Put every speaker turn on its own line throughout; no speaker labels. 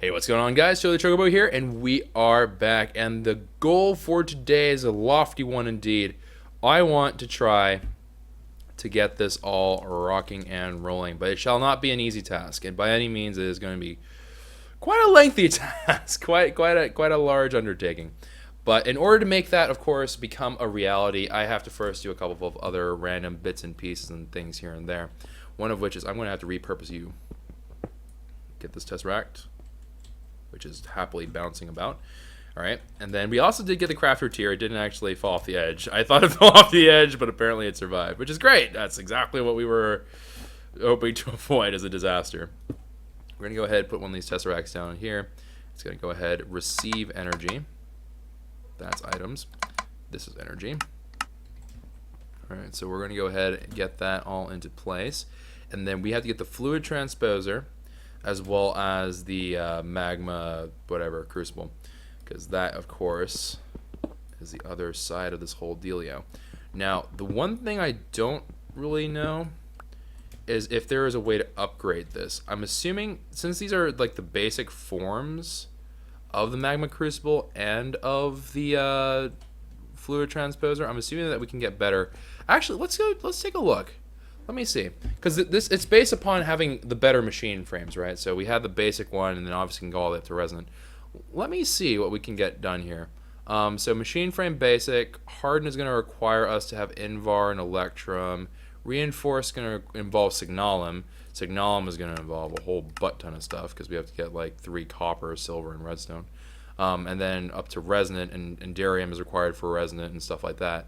Hey, what's going on, guys? Joe the Chocobo here, and we are back. And the goal for today is a lofty one indeed. I want to try to get this all rocking and rolling, but it shall not be an easy task. And by any means, it is going to be quite a lengthy task, quite a large undertaking. But in order to make that, of course, become a reality, I have to first do a couple of other random bits and pieces and things here and there. One of which is I'm going to have to repurpose you. Get this tesseract, which is happily bouncing about. All right, and then we also did get the crafter tier. It didn't actually fall off the edge. I thought it fell off the edge, but apparently it survived, which is great. That's exactly what we were hoping to avoid as a disaster. We're going to go ahead and put one of these tesseracts down here. It's going to go ahead, receive energy. That's items. This is energy. All right, so we're going to go ahead and get that all into place. And then we have to get the fluid transposer, as well as the magma whatever crucible, because that of course is the other side of this whole dealio. Now the one thing I don't really know is if there is a way to upgrade this. I'm assuming since these are like the basic forms of the magma crucible and of the fluid transposer, I'm assuming that we can get better. Actually, let's take a look. Let me see, because it's based upon having the better machine frames, right? So we have the basic one, and then obviously can go all the way up to resonant. Let me see what we can get done here. So machine frame basic, harden is going to require us to have invar and electrum. Reinforce is going to involve signalum. Signalum is going to involve a whole butt ton of stuff because we have to get like 3 copper, silver, and redstone. And then up to resonant, and darium is required for resonant and stuff like that.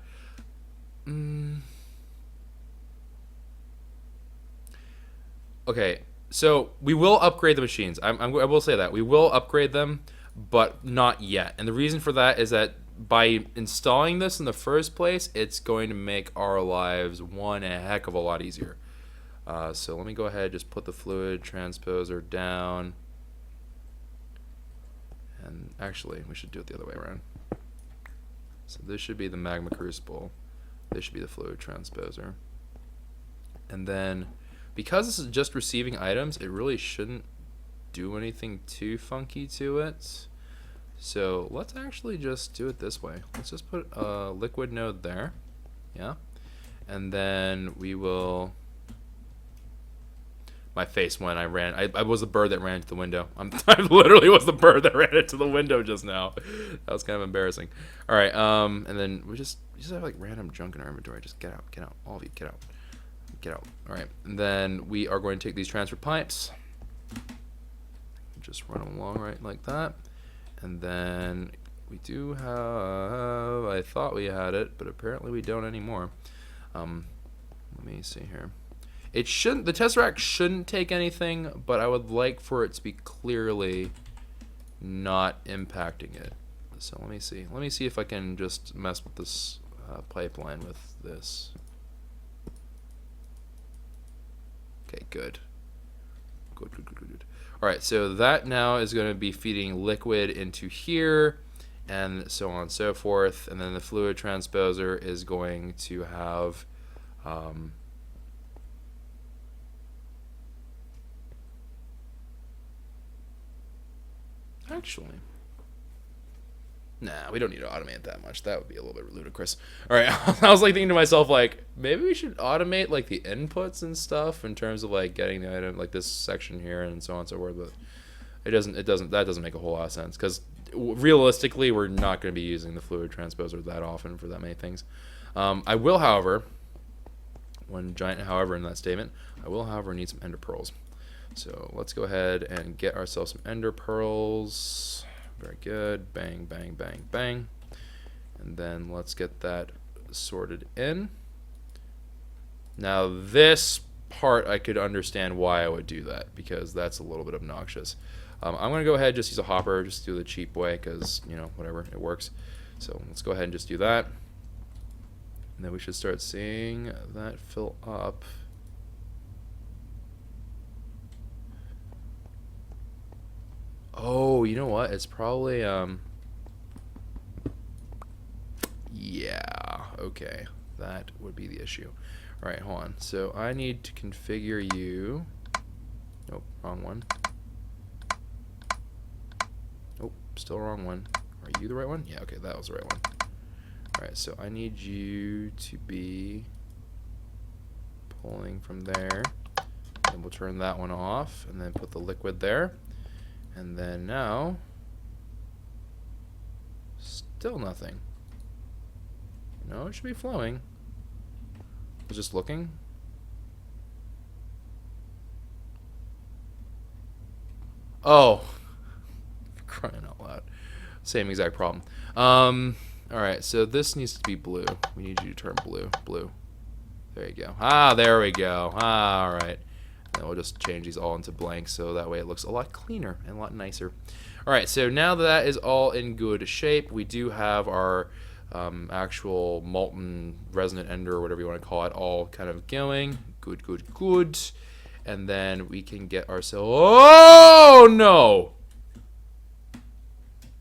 Okay, so we will upgrade the machines. I will say that. We will upgrade them, but not yet. And the reason for that is that by installing this in the first place, it's going to make our lives one heck of a lot easier. So let me go ahead and just put the fluid transposer down. And actually, we should do it the other way around. So this should be the magma crucible. This should be the fluid transposer. And then, because this is just receiving items, it really shouldn't do anything too funky to it. So let's actually just do it this way. Let's just put a liquid node there. Yeah. And then we will... My face when I ran. I was the bird that ran into the window. I literally was the bird that ran into the window just now. That was kind of embarrassing. All right. And then we just have like random junk in our inventory. Just get out. All of you, get out. Get out. All right. And then we are going to take these transfer pipes. Just run them along right like that. And then we do have... I thought we had it, but apparently we don't anymore. Let me see here. It shouldn't... The tesseract shouldn't take anything, but I would like for it to be clearly not impacting it. So let me see. Let me see if I can just mess with this pipeline with this. Okay, good. Good. Alright, so that now is going to be feeding liquid into here, and so on and so forth. And then the fluid transposer is going to have... Actually... Nah, we don't need to automate that much. That would be a little bit ludicrous. All right, I was like thinking to myself, like maybe we should automate like the inputs and stuff in terms of like getting the item, like this section here and so on and so forth. But that doesn't make a whole lot of sense because realistically, we're not going to be using the fluid transposer that often for that many things. I will, however, one giant however in that statement, I will, however, need some ender pearls. So let's go ahead and get ourselves some ender pearls. Very good. Bang, bang, bang, bang. And then let's get that sorted in. Now this part I could understand why I would do that because that's a little bit obnoxious. I'm going to go ahead and just use a hopper, just do the cheap way because, you know, whatever, it works. So let's go ahead and just do that. And then we should start seeing that fill up. Oh, you know what? It's probably, yeah, okay. That would be the issue. All right, hold on. So I need to configure you. Nope, wrong one. still the wrong one. Are you the right one? Yeah, okay, that was the right one. Alright, so I need you to be pulling from there. And we'll turn that one off and then put the liquid there. And then now, still nothing. No, it should be flowing. I was just looking. Oh, crying out loud. Same exact problem. Alright, so this needs to be blue. We need you to turn blue. Blue. There you go. Ah, there we go. Ah, alright. And we'll just change these all into blank so that way it looks a lot cleaner and a lot nicer. Alright, so now that is all in good shape, we do have our actual molten resonant ender, or whatever you want to call it, all kind of going. Good, good, good. And then we can get ourselves... Oh, no!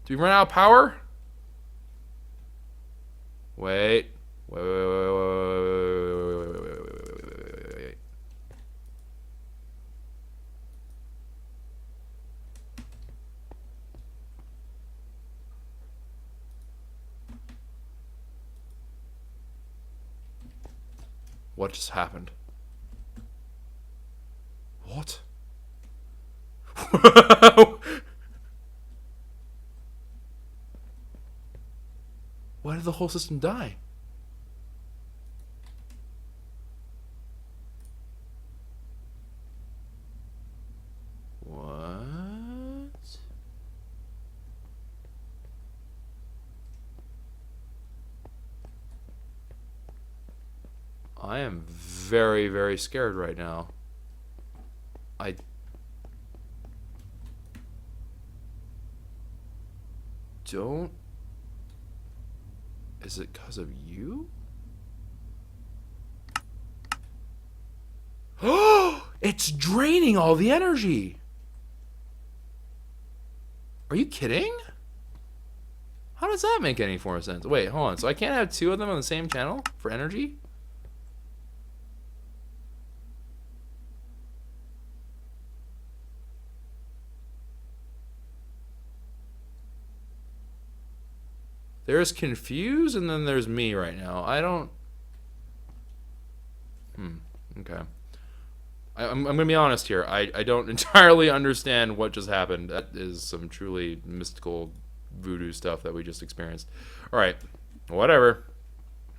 Do we run out of power? Wait. Wait, wait, wait, wait, wait, wait, wait, wait, wait, wait, wait. What just happened? What? Why did the whole system die? What? I am very, very scared right now. I don't... Is it because of you? Oh! It's draining all the energy! Are you kidding? How does that make any form of sense? Wait, hold on. So I can't have two of them on the same channel for energy? There's confused, and then there's me right now. I don't... Okay. I'm going to be honest here. I don't entirely understand what just happened. That is some truly mystical voodoo stuff that we just experienced. Alright. Whatever.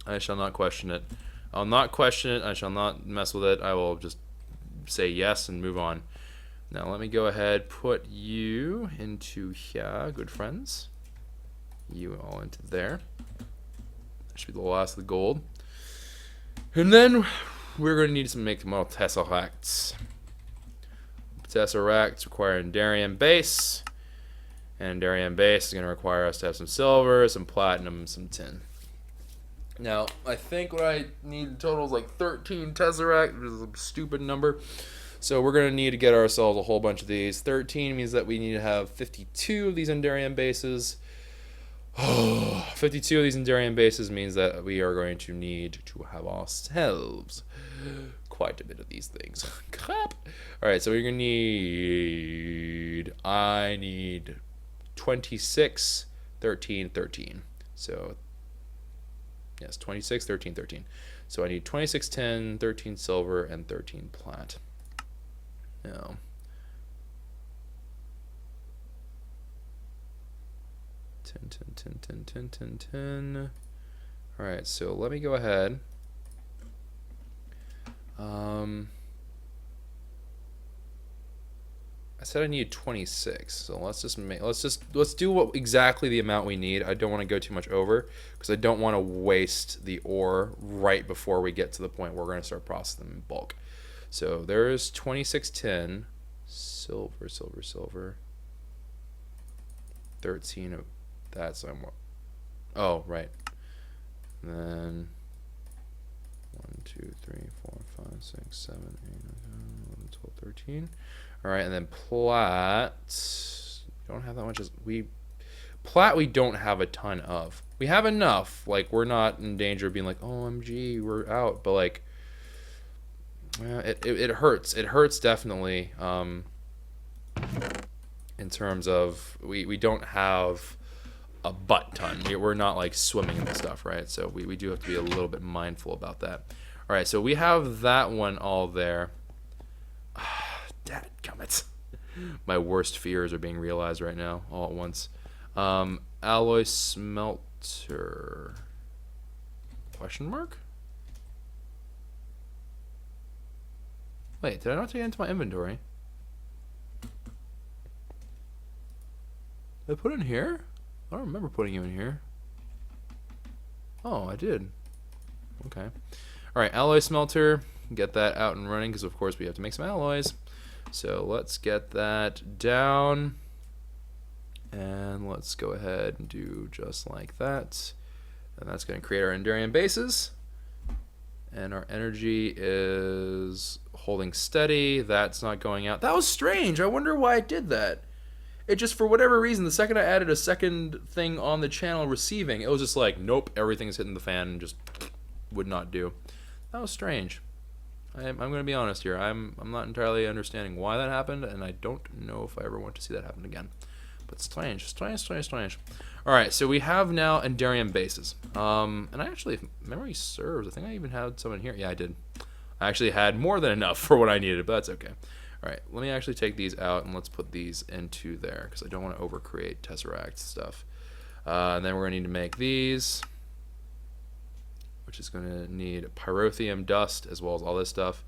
I shall not question it. I'll not question it. I shall not mess with it. I will just say yes and move on. Now let me go ahead, put you into here, good friends. You all into there. That should be the last of the gold. And then we're going to need to make more tesseracts. Tesseracts require Endarium base. And Endarium base is going to require us to have some silver, some platinum, some tin. Now, I think what I need in total is like 13 tesseract, which is a stupid number. So we're going to need to get ourselves a whole bunch of these. 13 means that we need to have 52 of these Endarium bases. 52 of these Endarium bases means that we are going to need to have ourselves quite a bit of these things. Crap. Alright, so we're going to need... I need 26, 13, 13. So, yes, 26, 13, 13. So I need 26 tin, 13 silver, and 13 plat. Now... 10. Alright, so let me go ahead. I said I need 26, so let's do exactly the amount we need. I don't want to go too much over because I don't want to waste the ore right before we get to the point where we're going to start processing them in bulk. So there's 26 tin, silver, 13 of that's oh, right. And then 1, 2, 3, 4, 5, 6, 7, 8, 9, 10, 11, 12, 13. Alright, and then plat. We don't have that much as plat we don't have a ton of. We have enough. Like, we're not in danger of being like, OMG, we're out. But like it hurts. It hurts definitely. in terms of we don't have a butt ton. We're not like swimming in the stuff, right? So we do have to be a little bit mindful about that. All right, so we have that one all there. Dadgummit. My worst fears are being realized right now, all at once. Alloy smelter. Question mark? Wait, did I not take it into my inventory? Did I put it in here? I don't remember putting you in here. Oh, I did. Okay. Alright, alloy smelter. Get that out and running because, of course, we have to make some alloys. So let's get that down. And let's go ahead and do just like that. And that's going to create our Endurium bases. And our energy is holding steady. That's not going out. That was strange. I wonder why it did that. It just, for whatever reason, the second I added a second thing on the channel receiving, it was just like, nope, everything's hitting the fan and just would not do. That was strange. I'm going to be honest here. I'm not entirely understanding why that happened, and I don't know if I ever want to see that happen again. But strange. All right, so we have now Endurium bases. And I actually, if memory serves, I think I even had some in here. Yeah, I did. I actually had more than enough for what I needed, but that's okay. All right, let me actually take these out and let's put these into there because I don't want to overcreate tesseract stuff. And then we're going to need to make these, which is going to need pyrotheum dust as well as all this stuff.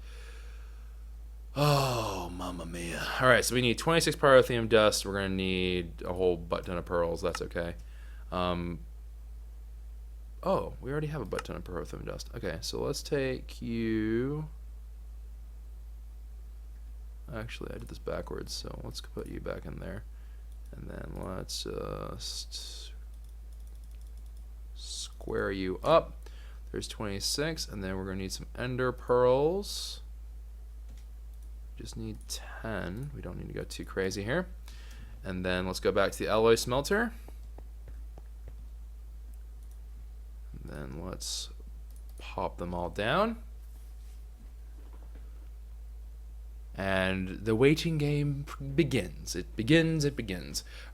Oh, mamma mia. All right, so we need 26 pyrotheum dust. We're going to need a whole butt ton of pearls. That's okay. Oh, we already have a butt ton of pyrotheum dust. Okay, so let's take you... Actually, I did this backwards, so let's put you back in there. And then let's just square you up. There's 26, and then we're going to need some ender pearls. Just need 10. We don't need to go too crazy here. And then let's go back to the alloy smelter. And then let's pop them all down. And the waiting game begins. It begins.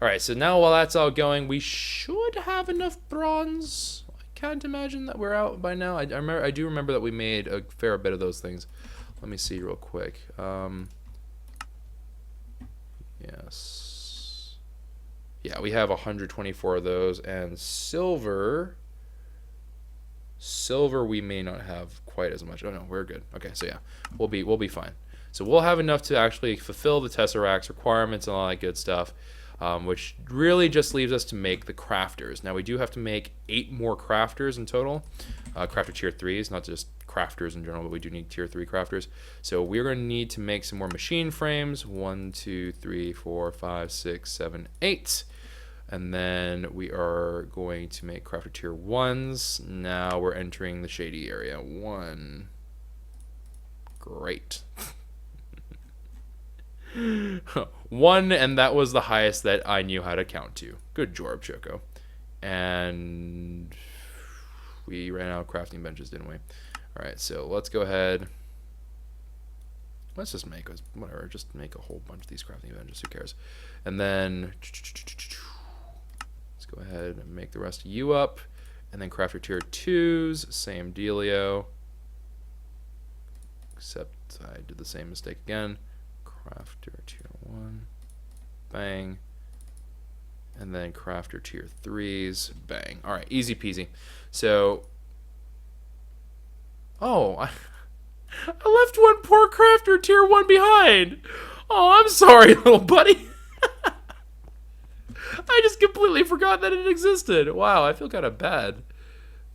All right, so now while that's all going, we should have enough bronze. I can't imagine that we're out by now. I do remember that we made a fair bit of those things. Let me see real quick. Yes. Yeah, we have 124 of those, and silver we may not have quite as much. Oh no, we're good. Okay, so yeah, we'll be fine. So we'll have enough to actually fulfill the tesseracts requirements and all that good stuff, which really just leaves us to make the crafters. Now we do have to make 8 more crafters in total, crafter tier 3s, not just crafters in general, but we do need tier 3 crafters. So we're going to need to make some more machine frames. 1, 2, 3, 4, 5, 6, 7, 8. And then we are going to make crafter tier 1s. Now we're entering the shady area. 1. Great. 1, and that was the highest that I knew how to count to. Good job, Choco. And we ran out of crafting benches, didn't we? All right, so let's go ahead. Let's just make whatever. Just make a whole bunch of these crafting benches. Who cares? And then let's go ahead and make the rest of you up. And then crafter tier 2s, same dealio. Except I did the same mistake again. Crafter tier 1, bang, and then crafter tier 3s, bang. All right, easy peasy. So, oh, I left one poor crafter tier 1 behind. Oh, I'm sorry, little buddy. I just completely forgot that it existed. Wow, I feel kind of bad.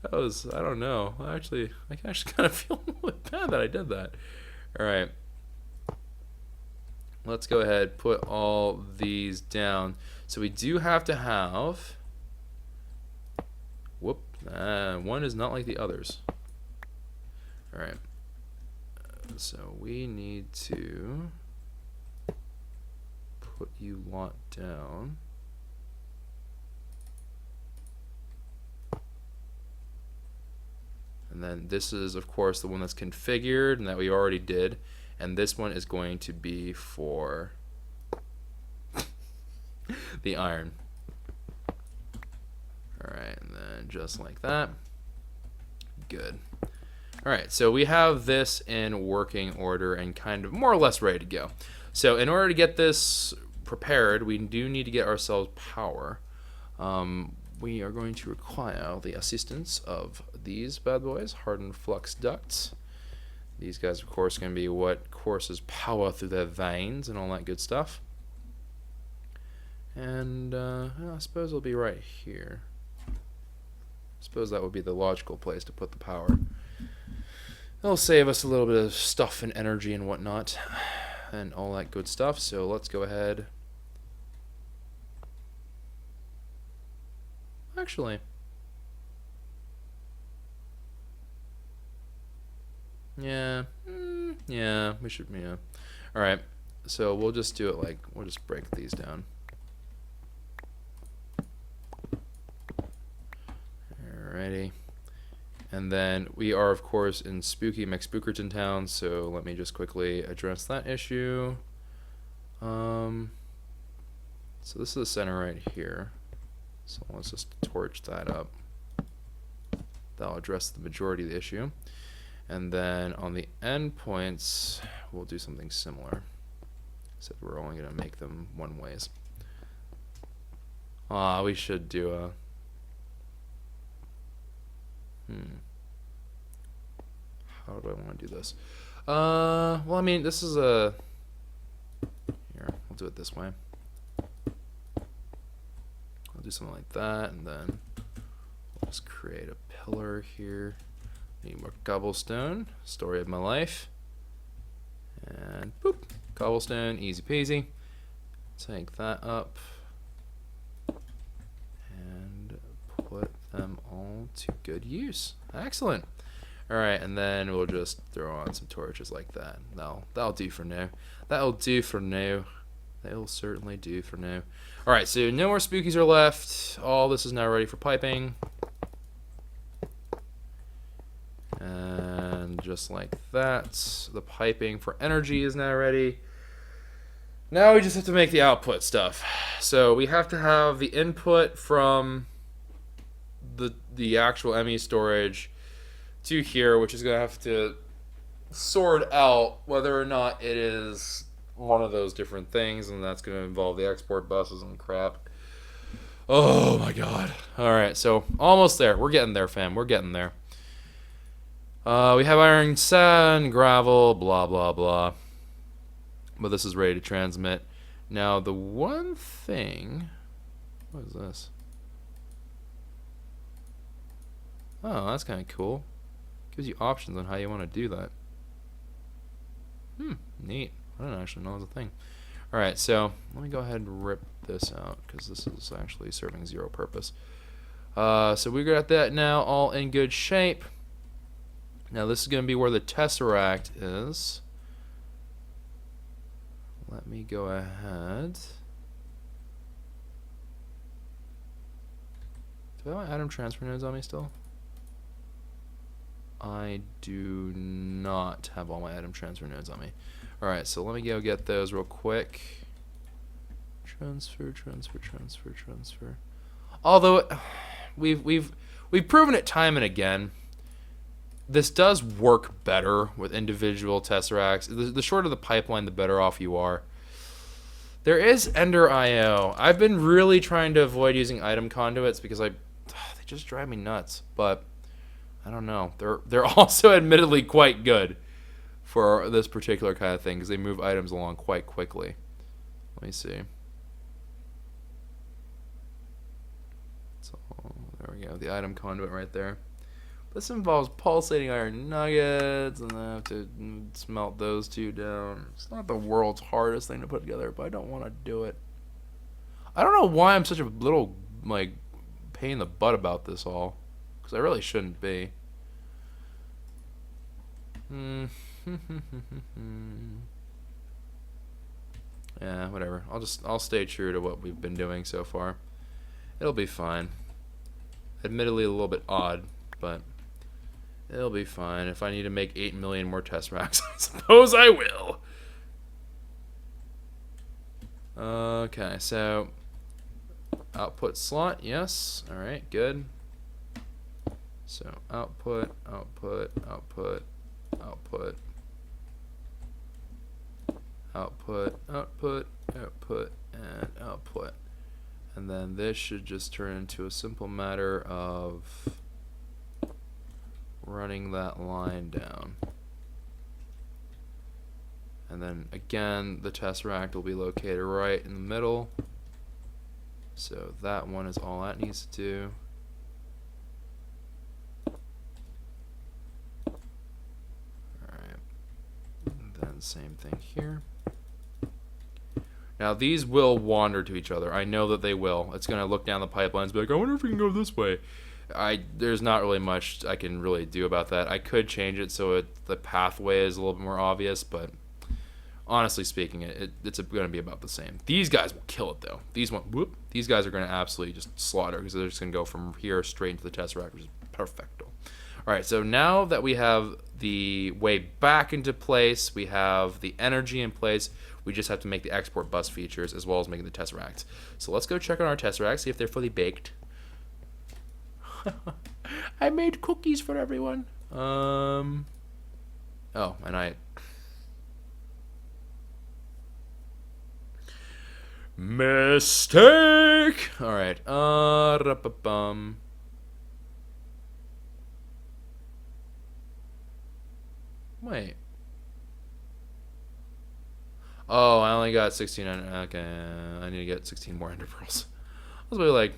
That was, I don't know. I actually kind of feel a little bit bad that I did that. All right. Let's go ahead, put all these down. So we do have to have, one is not like the others. All right, so we need to put you lot down. And then this is, of course, the one that's configured and that we already did. And this one is going to be for the iron. Alright, and then just like that. Good. Alright, so we have this in working order and kind of more or less ready to go. So in order to get this prepared, we do need to get ourselves power. We are going to require the assistance of these bad boys, hardened flux ducts. These guys, of course, going to be what courses power through their veins and all that good stuff. And I suppose it'll be right here. I suppose that would be the logical place to put the power. It'll save us a little bit of stuff and energy and whatnot and all that good stuff. So let's go ahead. Actually, yeah, we should, yeah. All right, so we'll just do it like, we'll just break these down. Alrighty, and then we are, of course, in Spooky McSpookerton Town, so let me just quickly address that issue. So this is the center right here. So let's just torch that up. That'll address the majority of the issue. And then on the endpoints, we'll do something similar. Except we're only going to make them one ways. We should do a... How do I want to do this? Well, I mean, this is a... Here, we'll do it this way. Do something like that, and then we'll just create a pillar here. Need more cobblestone. Story of my life. And boop, cobblestone, easy peasy. Take that up and put them all to good use. Excellent. All right, and then we'll just throw on some torches like that. That'll do for now. That'll do for now. They'll certainly do for now. Alright, so no more spookies are left. All this is now ready for piping. And just like that, the piping for energy is now ready. Now we just have to make the output stuff. So we have to have the input from the actual ME storage to here, which is going to have to sort out whether or not it is one of those different things, and that's going to involve the export buses and crap. Oh my god. Alright, so almost there. We're getting there, fam. We're getting there. We have iron, sand, gravel, blah, blah, blah. But this is ready to transmit. Now, the one thing... What is this? Oh, that's kind of cool. Gives you options on how you want to do that. Neat. I don't actually know it's a thing. Alright, so let me go ahead and rip this out because this is actually serving zero purpose. So we got that now all in good shape. Now this is going to be where the tesseract is. Let me go ahead. Do I have my atom transfer nodes on me still? I do not have all my atom transfer nodes on me. Alright, so let me go get those real quick. Transfer. Although we've proven it time and again. This does work better with individual tesseracts. The shorter the pipeline, the better off you are. There is Ender IO. I've been really trying to avoid using item conduits because they just drive me nuts. But I don't know. They're also admittedly quite good for this particular kind of thing because they move items along quite quickly. Let me see. So there we go. The item conduit right there. This involves pulsating iron nuggets, and I have to smelt those two down. It's not the world's hardest thing to put together, but I don't want to do it. I don't know why I'm such a little, like, pain in the butt about this all, because I really shouldn't be. Yeah, whatever. I'll stay true to what we've been doing so far. It'll be fine. Admittedly, a little bit odd, but it'll be fine. If I need to make 8 million more tesseracts, I suppose I will. Okay, so output slot, yes. All right, good. So output, output, output, output, output, output, output, and output. And then this should just turn into a simple matter of running that line down. And then again, the tesseract will be located right in the middle. So that one is all that needs to do. Alright. And then same thing here. Now these will wander to each other. I know that they will. It's going to look down the pipelines and be like, I wonder if we can go this way. There's not really much I can really do about that. I could change it so the pathway is a little bit more obvious, but honestly speaking, it's going to be about the same. These guys will kill it though. These guys are going to absolutely just slaughter because they're just going to go from here straight into the tesseract, which is perfecto. All right, so now that we have the way back into place, we have the energy in place, we just have to make the export bus features as well as making the tesseracts. So let's go check on our tesseracts, see if they're fully baked. I made cookies for everyone. Oh, and mistake. All right. Wait. Oh, I only got 16. Okay, I need to get 16 more ender pearls. I was really like,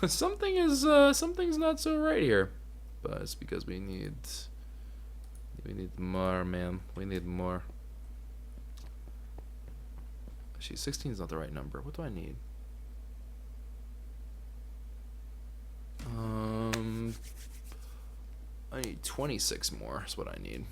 something's not so right here, but it's because we need more, man. We need more. Actually, 16 is not the right number. What do I need? I need 26 more. Is what I need.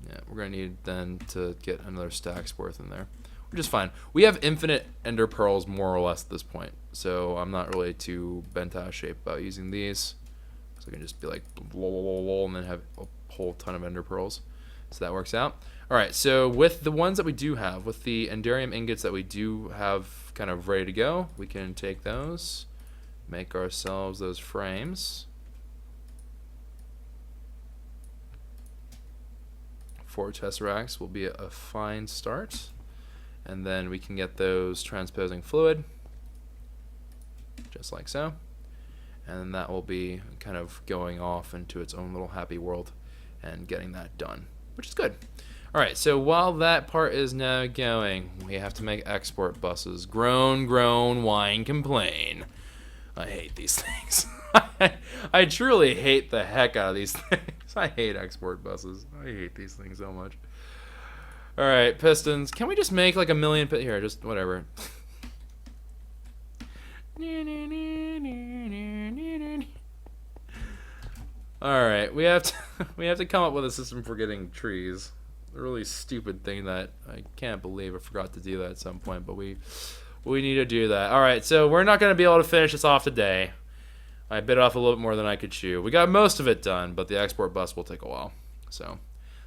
Yeah, we're gonna need then to get another stack's worth in there, which is fine. We have infinite ender pearls more or less at this point, so I'm not really too bent out of shape about using these. So I can just be like and then have a whole ton of ender pearls. So that works out. All right, so with the ones that we do have, with the enderium ingots that we do have kind of ready to go, we can take those, make ourselves those frames. 4 tesseracts will be a fine start. And then we can get those transposing fluid, just like so. And that will be kind of going off into its own little happy world and getting that done, which is good. All right, so while that part is now going, we have to make export buses. Groan, groan, whine, complain. I hate these things. I truly hate the heck out of these things. I hate export buses. I hate these things so much. All right, pistons. Can we just make like a million? Here, just whatever. All right, we have to come up with a system for getting trees. A really stupid thing that I can't believe I forgot to do that at some point, but we need to do that. All right, so we're not going to be able to finish this off today. I bit off a little bit more than I could chew. We got most of it done, but the export bus will take a while. So,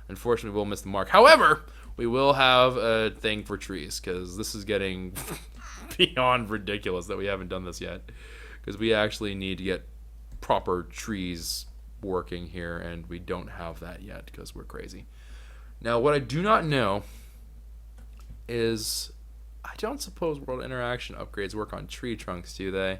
unfortunately, we'll miss the mark. However, we will have a thing for trees, because this is getting beyond ridiculous that we haven't done this yet. Because we actually need to get proper trees working here, and we don't have that yet, because we're crazy. Now, what I do not know is, I don't suppose World Interaction upgrades work on tree trunks, do they?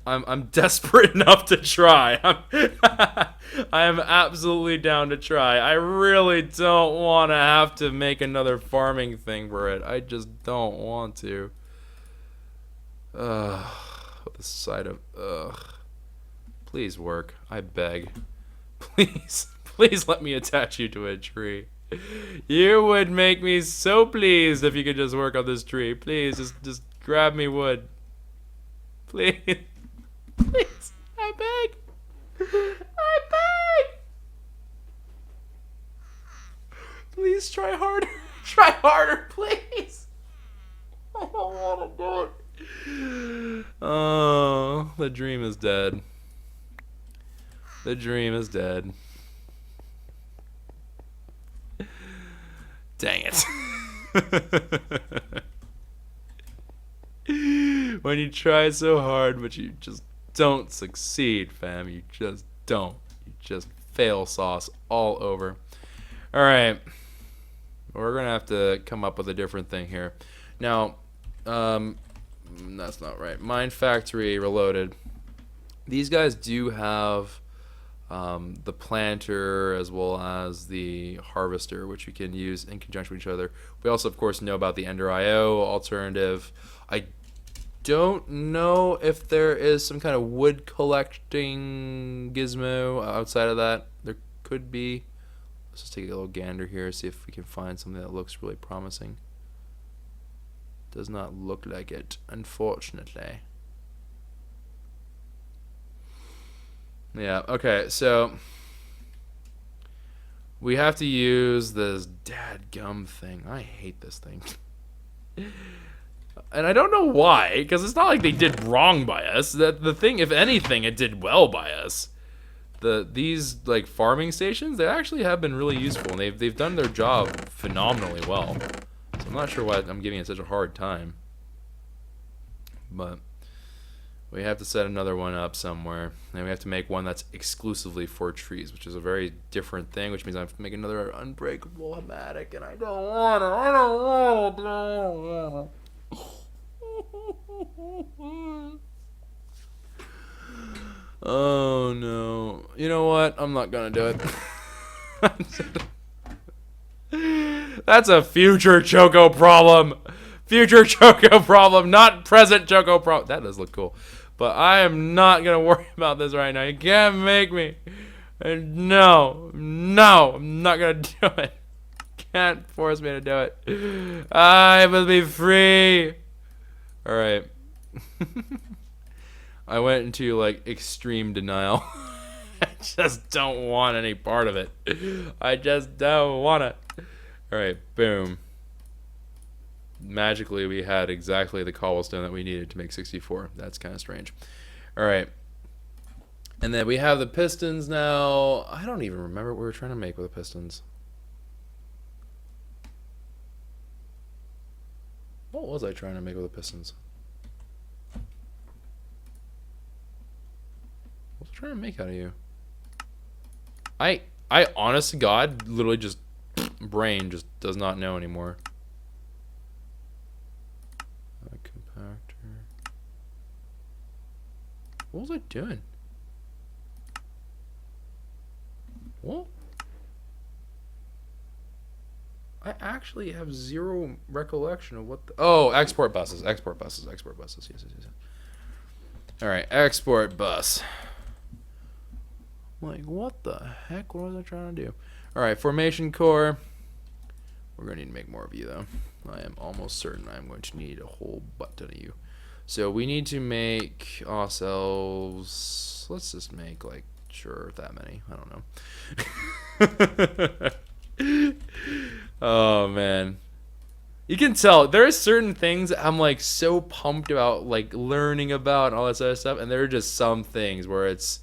I'm desperate enough to try. I am absolutely down to try. I really don't want to have to make another farming thing for it. I just don't want to. The sight of please work. I beg. Please let me attach you to a tree. You would make me so pleased if you could just work on this tree. Please just grab me wood. Please. Please, I beg. I beg. Please try harder. Try harder, please. I don't want to do it. Oh, the dream is dead. The dream is dead. Dang it. When you try so hard, but you just don't succeed, fam. You just don't. You just fail sauce all over. All right. We're going to have to come up with a different thing here. Now, that's not right. Mine Factory Reloaded. These guys do have the planter as well as the harvester, which we can use in conjunction with each other. We also, of course, know about the Ender IO alternative. I don't know if there is some kind of wood collecting gizmo outside of that. There could be. Let's just take a little gander here, see if we can find something that looks really promising. Does not look like it, unfortunately. Yeah, okay, so we have to use this dadgum thing. I hate this thing. And I don't know why, because it's not like they did wrong by us. The thing, if anything, it did well by us. These like farming stations, they actually have been really useful, and they've done their job phenomenally well. So I'm not sure why I'm giving it such a hard time. But we have to set another one up somewhere, and we have to make one that's exclusively for trees, which is a very different thing, which means I have to make another unbreakable hematic, and I don't want to. I don't want to. Oh no. You know what? I'm not gonna do it. That's a future Choco problem. Future Choco problem, not present Choco problem. That does look cool. But I am not gonna worry about this right now. You can't make me. No, I'm not gonna do it. Can't force me to do it. I will be free. Alright. I went into like extreme denial. I just don't want any part of it. I just don't want it. Alright, boom. Magically, we had exactly the cobblestone that we needed to make 64. That's kind of strange. Alright. And then we have the pistons now. I don't even remember what we were trying to make with the pistons. What was I trying to make with the pistons? What was I trying to make out of you? I honest to God, literally just, brain just does not know anymore. Compactor. What was I doing? What? I actually have zero recollection of what the... Oh, export buses. Yes. Alright, export bus. Like, what the heck? What was I trying to do? Alright, formation core. We're going to need to make more of you, though. I am almost certain I'm going to need a whole butt ton of you. So we need to make ourselves... Let's just make, like, sure, that many. I don't know. Oh, man. You can tell there are certain things I'm, like, so pumped about, like, learning about and all that sort of stuff. And there are just some things where it's...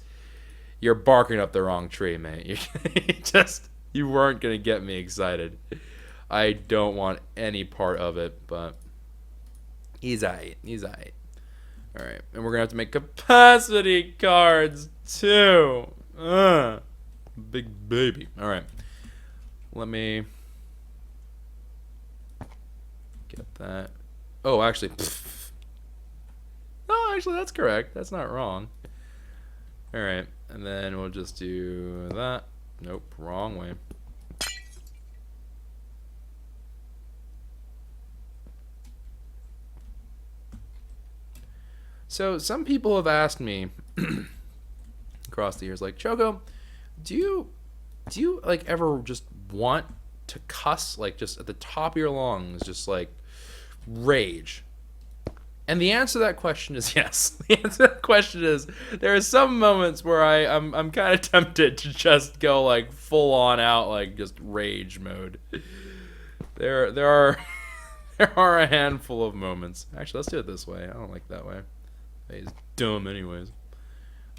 You're barking up the wrong tree, mate. You weren't going to get me excited. I don't want any part of it, but he's aight. Alright, and we're going to have to make capacity cards, too. Big baby. Alright, let me get that. Oh, actually, no, actually, that's correct. That's not wrong. Alright, and then we'll just do that. Nope, wrong way. So some people have asked me across the years, like, Choco, do you like ever just want to cuss, like, just at the top of your lungs, just like rage? And the answer to that question is yes. The answer to that question is there are some moments where I'm kind of tempted to just go like full on out, like just rage mode. There are a handful of moments. Actually, let's do it this way. I don't like that way. He's dumb anyways.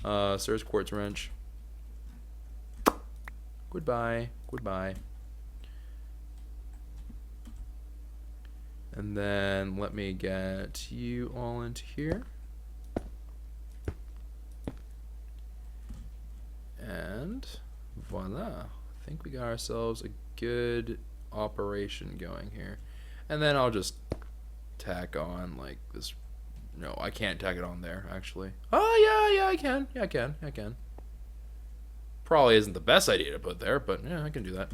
Sir's quartz wrench. Goodbye. And then let me get you all into here. And voila. I think we got ourselves a good operation going here. And then I'll just tack on like this. No, I can't tack it on there, actually. Oh, yeah, I can. Yeah, I can. Probably isn't the best idea to put there, but yeah, I can do that.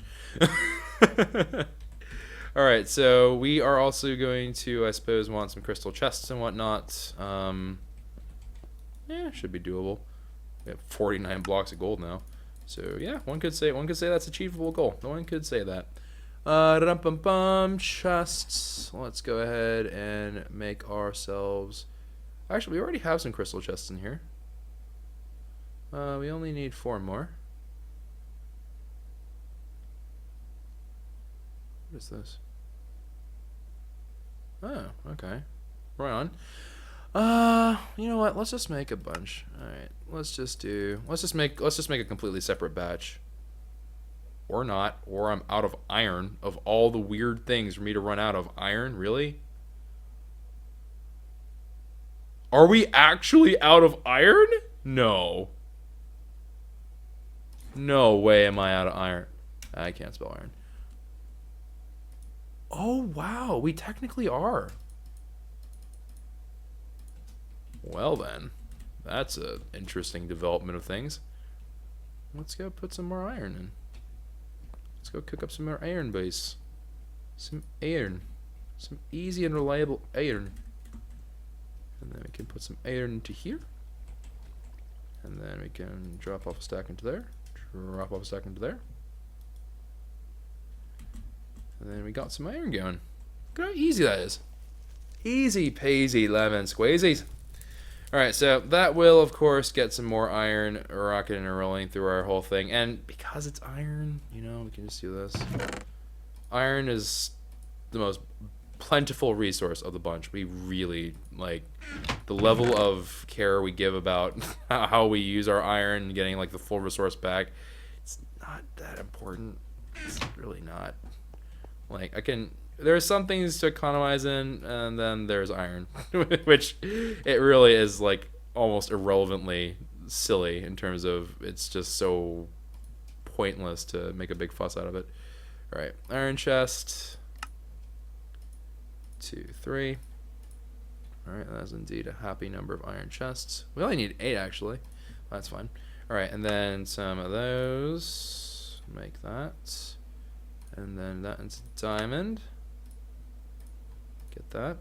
Alright, so we are also going to, I suppose, want some crystal chests and whatnot. Yeah, should be doable. We have 49 blocks of gold now. So yeah, one could say that's achievable goal. No one could say that. Chests. Let's go ahead and make ourselves. Actually, we already have some crystal chests in here. We only need 4 more. What is this? Oh, okay. Right on. You know what? Let's just make a bunch. All right. Let's just make a completely separate batch. Or not, or I'm out of iron. Of all the weird things for me to run out of iron, really? Are we actually out of iron? No. No way am I out of iron. I can't spell iron. Oh, wow. We technically are. Well, then. That's an interesting development of things. Let's go put some more iron in. Let's go cook up some more iron base. Some iron. Some easy and reliable iron. And then we can put some iron into here. And then we can drop off a stack into there. Drop off a stack into there. And then we got some iron going. Look how easy that is. Easy peasy lemon squeezies. Alright, so that will, of course, get some more iron rocketing and rolling through our whole thing. And because it's iron, you know, we can just do this. Iron is the most plentiful resource of the bunch. We really, like, the level of care we give about how we use our iron and getting, like, the full resource back, it's not that important. It's really not. Like, there are some things to economize in, and then there's iron, which it really is, like, almost irrelevantly silly in terms of it's just so pointless to make a big fuss out of it. All right, iron chest. 2, 3. All right, that's indeed a happy number of iron chests. We only need 8, actually. That's fine. All right, and then some of those. Make that. And then that into diamond. Get that.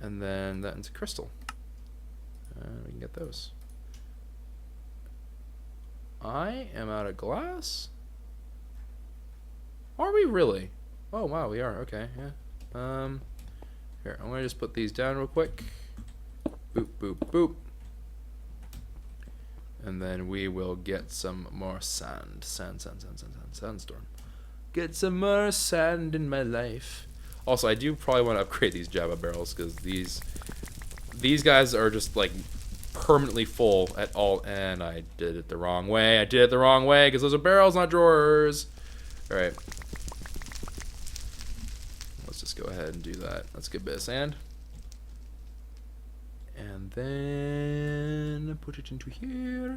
And then that into crystal. And we can get those. I am out of glass? Are we really? Oh, wow, we are. Okay, yeah. Here, I'm going to just put these down real quick. Boop, boop, boop. And then we will get some more sand. Sandstorm. Get some more sand in my life. Also, I do probably want to upgrade these Java barrels because these guys are just like permanently full at all. And I did it the wrong way. I did it the wrong way because those are barrels, not drawers. All right. Let's just go ahead and do that. That's a good bit of sand. And then put it into here.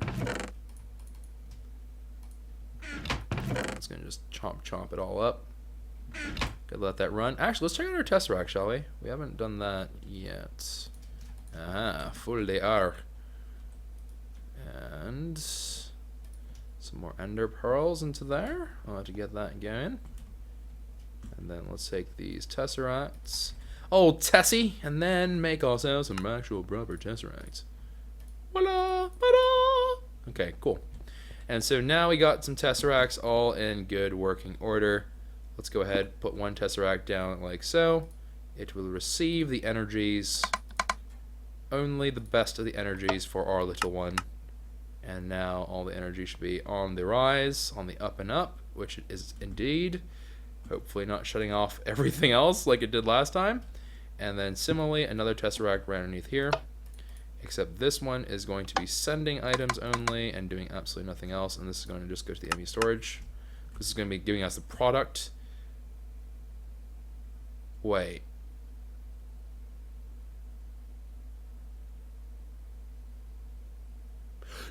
It's gonna just chomp it all up. Gotta let that run. Actually, let's check out our tesseract, shall we? We haven't done that yet. Ah, full they are. And some more ender pearls into there. I'll have to get that going. And then let's take these tesseracts. Oh, Tessie! And then make ourselves some actual proper tesseracts. Voila! Ta-da! Okay, cool. And so now we got some tesseracts all in good working order. Let's go ahead, put one tesseract down like so. It will receive the energies, only the best of the energies for our little one. And now all the energy should be on the rise, on the up and up, which it is indeed. Hopefully not shutting off everything else like it did last time. And then similarly, another tesseract right underneath here. Except this one is going to be sending items only and doing absolutely nothing else. And this is going to just go to the ME storage. This is going to be giving us the product. Wait.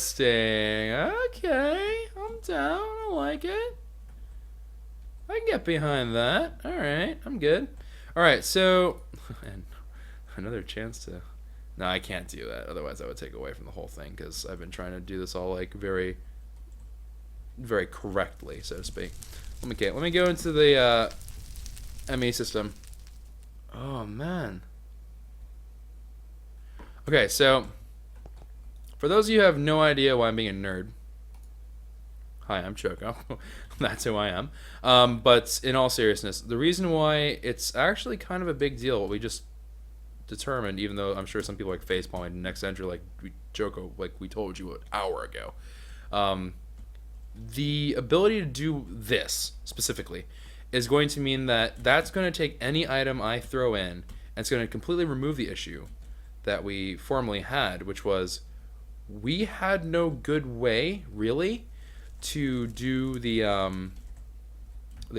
Okay, I'm down. I like it. I can get behind that. All right, I'm good. All right, so and another chance to. No, I can't do that. Otherwise, I would take away from the whole thing because I've been trying to do this all like very, very correctly, so to speak. Let me go into the ME system. Oh man. Okay, so for those of you who have no idea why I'm being a nerd, hi, I'm Choco. That's who I am. But in all seriousness, the reason why it's actually kind of a big deal, what we just determined, even though I'm sure some people like facepalming next century, like Choco, like we told you an hour ago. The ability to do this specifically is going to mean that that's going to take any item I throw in, and it's going to completely remove the issue that we formerly had, which was we had no good way, really, to do the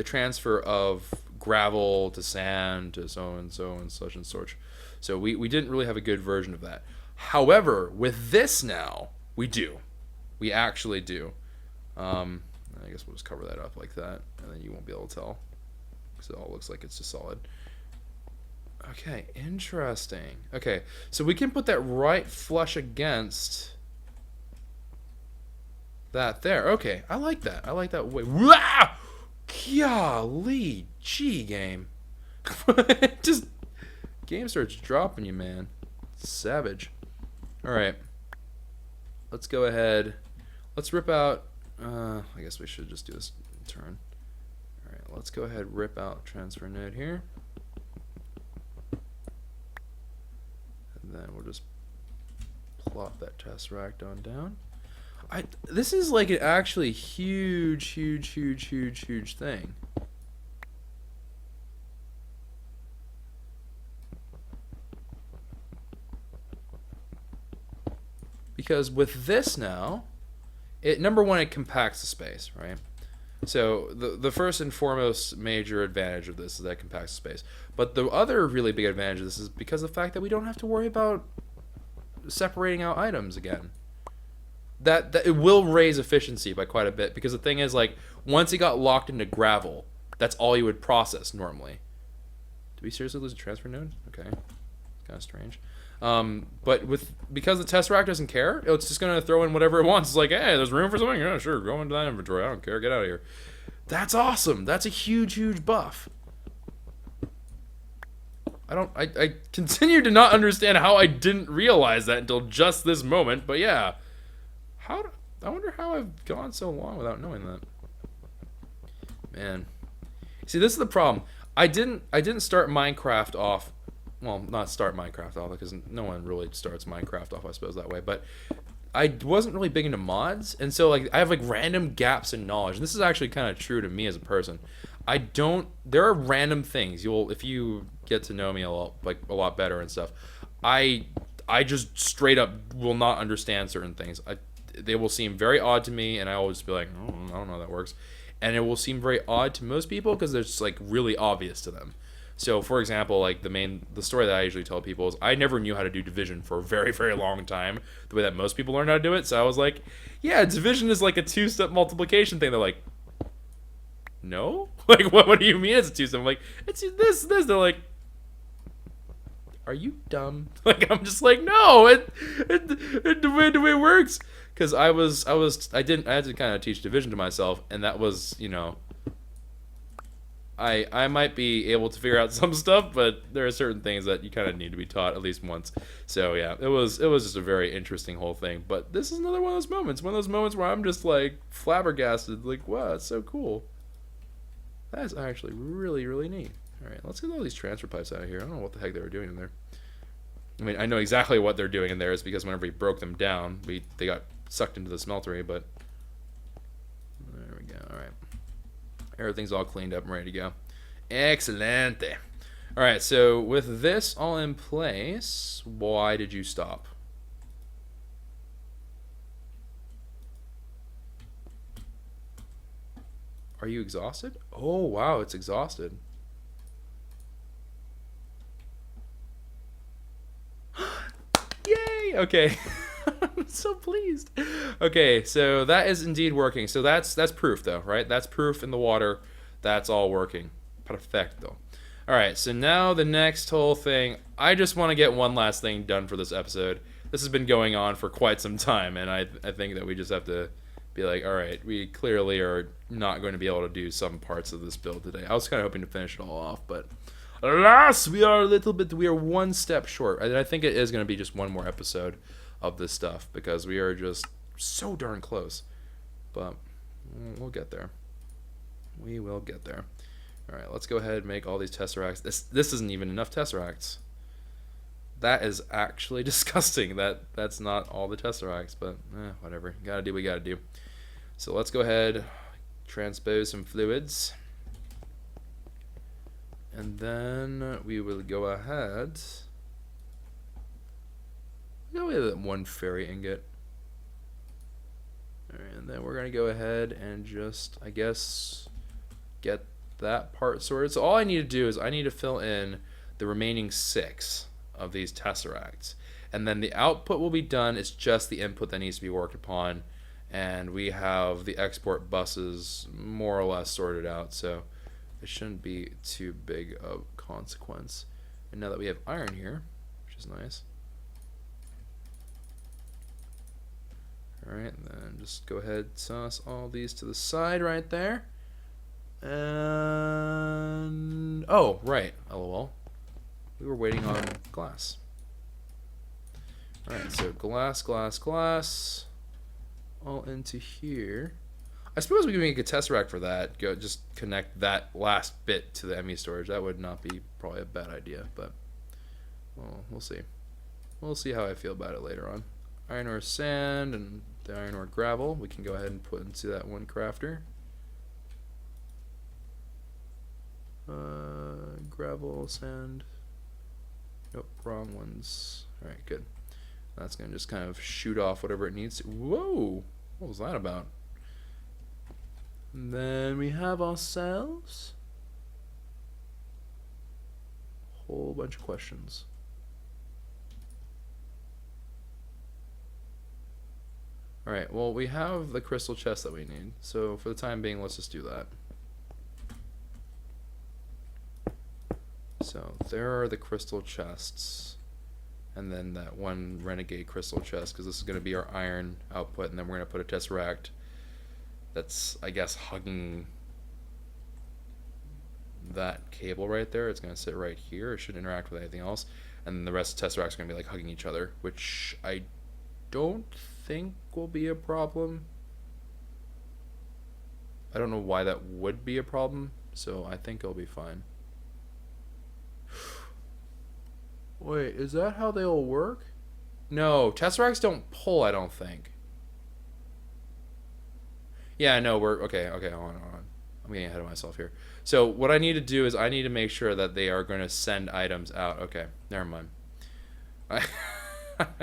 transfer of gravel to sand to so and so and such and such. So we didn't really have a good version of that. However, with this now, we do. We actually do. I guess we'll just cover that up like that, and then you won't be able to tell, because it all looks like it's just solid. Okay, interesting. Okay, so we can put that right flush against that there. Okay, I like that. I like that way. Wow! Golly, G game. Just game starts dropping you, man. Savage. All right, let's go ahead. Let's rip out. I guess we should just do this in turn. All right, let's go ahead. Rip out transfer node here. And then we'll just plop that tesseract on down. This is like an actually huge thing. Because with this now, number one, it compacts the space, right? So the first and foremost major advantage of this is that it compacts the space. But the other really big advantage of this is because of the fact that we don't have to worry about separating out items again. That it will raise efficiency by quite a bit, because the thing is, like, once it got locked into gravel, that's all you would process normally. Did we seriously lose a transfer node? Okay, kind of strange. But because the tesseract doesn't care, it's just gonna throw in whatever it wants. It's like, hey, there's room for something. Yeah, sure, go into that inventory. I don't care. Get out of here. That's awesome. That's a huge buff. I continue to not understand how I didn't realize that until just this moment. But yeah, I wonder how I've gone so long without knowing that. Man, see, this is the problem. I didn't start Minecraft off. Well, not start Minecraft off, because no one really starts Minecraft off, I suppose, that way. But I wasn't really big into mods, and so like I have like random gaps in knowledge. And this is actually kind of true to me as a person. There are random things if you get to know me a lot better and stuff. I just straight up will not understand certain things. They will seem very odd to me, and I always be like, oh, I don't know how that works. And it will seem very odd to most people because they're just like really obvious to them. So, for example, like the story that I usually tell people is I never knew how to do division for a very long time, the way that most people learn how to do it. So I was like, yeah, division is like a two-step multiplication thing. They're like, no? Like, what do you mean it's a two-step? I'm like, it's this. They're like, are you dumb? Like, I'm just like, no, the way it works. Because I had to kind of teach division to myself, and that was, I might be able to figure out some stuff, but there are certain things that you kind of need to be taught at least once. So yeah, it was just a very interesting whole thing. But this is another one of those moments where I'm just like flabbergasted, like, wow, that's so cool. That's actually really neat. All right, let's get all these transfer pipes out of here. I don't know what the heck they were doing in there. I mean, I know exactly what they're doing in there is because whenever we broke them down, they got sucked into the smeltery, but there we go. All right. Everything's all cleaned up and ready to go. Excelente. All right, so with this all in place, why did you stop? Are you exhausted? Oh, wow, it's exhausted. Yay! Okay. so pleased. Okay, so that is indeed working. So that's proof though, right? That's proof in the water. That's all working. Perfecto. All right, so now the next whole thing. I just want to get one last thing done for this episode. This has been going on for quite some time, and I think that we just have to be like, all right, we clearly are not going to be able to do some parts of this build today. I was kind of hoping to finish it all off, but alas, we are one step short. I think it is going to be just one more episode of this stuff because we are just so darn close. But we'll get there. We will get there. All right, let's go ahead and make all these tesseracts. This isn't even enough tesseracts. That is actually disgusting. That's not all the tesseracts, but whatever. Gotta do what we gotta do. So let's go ahead, transpose some fluids. And then we will go ahead. Go with one fairy ingot. Alright, and then we're gonna go ahead and just, I guess, get that part sorted. So all I need to do is I need to fill in the remaining 6 of these tesseracts, and then the output will be done. It's just the input that needs to be worked upon, and we have the export buses more or less sorted out, so it shouldn't be too big of consequence. And now that we have iron here, which is nice, alright, then just go ahead, toss all these to the side right there. And oh, right, lol, we were waiting on glass. Alright, so glass, all into here. I suppose we can make a tesseract for that. Go just connect that last bit to the ME storage. That would not be probably a bad idea, but well, we'll see. We'll see how I feel about it later on. Iron ore sand and the iron ore gravel we can go ahead and put into that one crafter. Gravel, sand. Nope, wrong ones. Alright, good. That's going to just kind of shoot off whatever it needs to. Whoa! What was that about? And then we have ourselves a whole bunch of questions. Alright, well, we have the crystal chest that we need. So for the time being, let's just do that. So there are the crystal chests, and then that one renegade crystal chest, because this is going to be our iron output, and then we're going to put a tesseract that's, I guess, hugging that cable right there. It's going to sit right here. It should interact with anything else, and then the rest of the tesseracts are going to be like hugging each other, which I don't think will be a problem. I don't know why that would be a problem, so I think it'll be fine. Wait, is that how they all work? No, tesseracts don't pull, I don't think. Yeah, no, we're okay, hold on. I'm getting ahead of myself here. So what I need to do is I need to make sure that they are going to send items out. Okay, never mind. I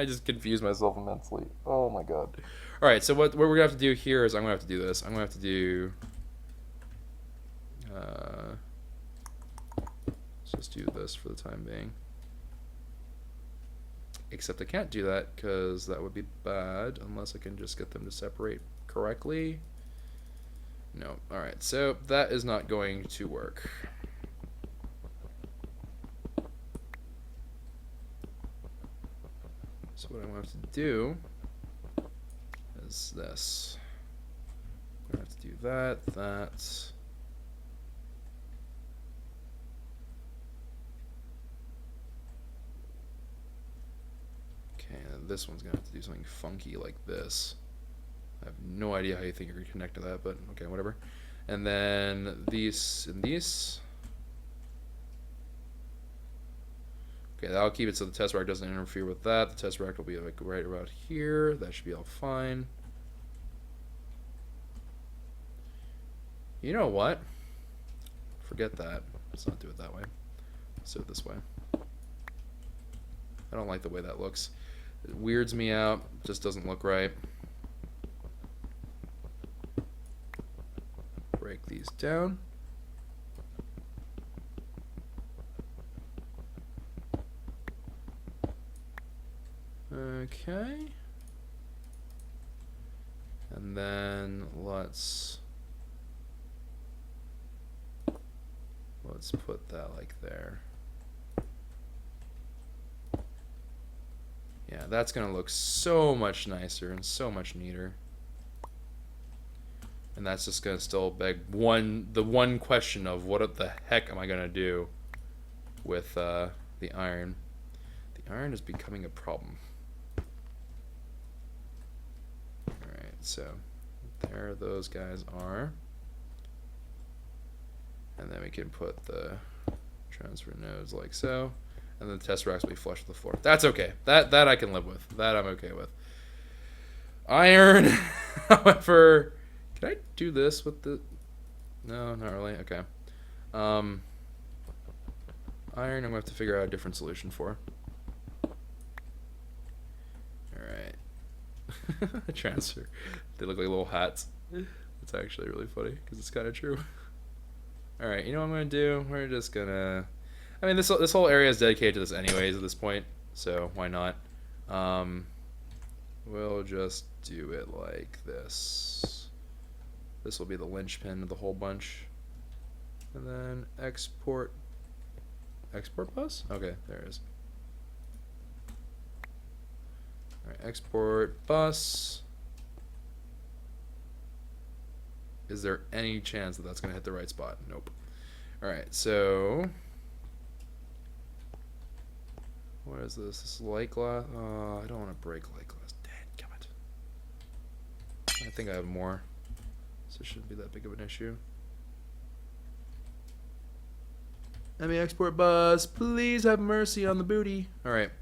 just confused myself immensely. Oh my god. Alright, so what we're going to have to do here is I'm going to have to do this. I'm going to have to do... let's just do this for the time being. Except I can't do that because that would be bad unless I can just get them to separate correctly. No. Alright, so that is not going to work. So what I'm going to have to do is this. I'm going to have to do that. Okay, and this one's gonna have to do something funky like this. I have no idea how you think you're gonna connect to that, but okay, whatever. And then these and these. Okay, that'll keep it so the tesseract doesn't interfere with that. The tesseract will be like right about here. That should be all fine. You know what? Forget that. Let's not do it that way. Let's do it this way. I don't like the way that looks. It weirds me out. It just doesn't look right. Break these down. Okay. And then let's put that like there. Yeah, that's gonna look so much nicer and so much neater. And that's just gonna still beg the one question of what the heck am I gonna do with the iron? The iron is becoming a problem. Alright, so there those guys are. And then we can put the transfer nodes like so. And then the tesseracts will be flush with the floor. That's okay. That I can live with. That I'm okay with. Iron, however, can I do this with the... No, not really. Okay. Iron, I'm going to have to figure out a different solution for. Alright. Transfer. They look like little hats. It's actually really funny because it's kind of true. Alright, you know what I'm going to do? We're just going to... I mean, this whole area is dedicated to this anyways at this point, so why not? We'll just do it like this. This will be the linchpin of the whole bunch. And then export bus? Okay, there it is. Alright, export bus. Is there any chance that that's going to hit the right spot? Nope. Alright, so... What is this? This is light glass. I don't want to break light glass. Damn it. I think I have more. So it shouldn't be that big of an issue. Let me export bus. Please have mercy on the booty. Alright.